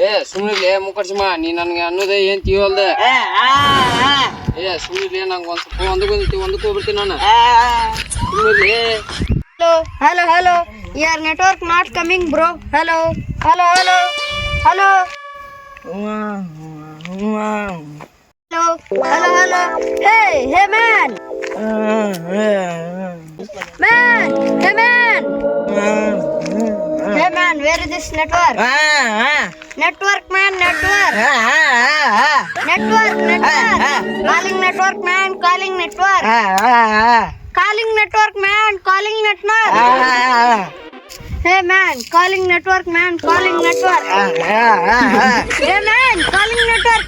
ಏ ಸುಮ್ನಿರ್ಲಿ ಮುಖರ್ಸಿಮ ನೀ ನನ್ಗೆ ಅನ್ನೋದೇ ಏನ್ ತಿಳ್ವಲ್ದೆ. ಏ ಸುಮ್ನಿರ್ಲಿ ನಂಗೆ ಒಂದ್ ಸ್ವಲ್ಪ ಒಂದಕ್ಕೆ ಹೋಗ್ಬಿಡ್ತೀನಿ ನಾನು. ಸುಮ್ನಿರ್ಲಿ. Hello, hello. Your network not coming, bro. Hello. Hello. Hello. Hey, man. Hey, man, where is this network? Network, man, network. Calling network, man, calling network. Calling network, man, calling network. Hey, man, calling network, man, calling network. Hey, man, calling network.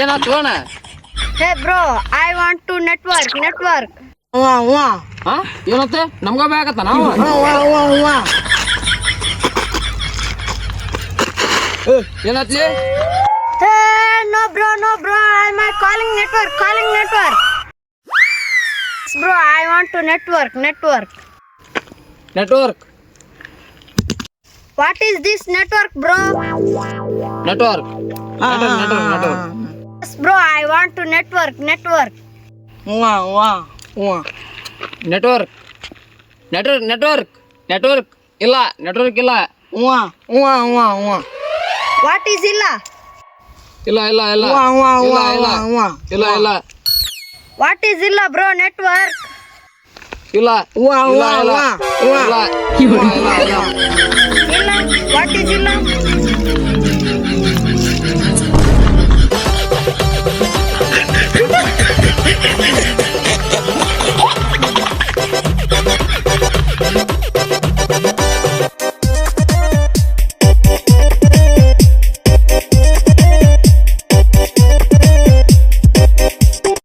ಏನಾಯ್ತು ಅಣ್ಣ? Hey, bro, I want to network. ಏನತ್ತೆ ನಮ್ಗ ಬೇಕತ್ತ ನಾವು ಏನಾತ್ಲಿ? Hey, no, bro, I'm calling network. Bro, I want to network. What is this network, bro? Network Yes, bro, I want to network. Network ಇಲ್ಲ. What is illa? ಇಲ್ಲ. What is illa, bro? Network. ಇಲ್ಲ. Illa. What is illa?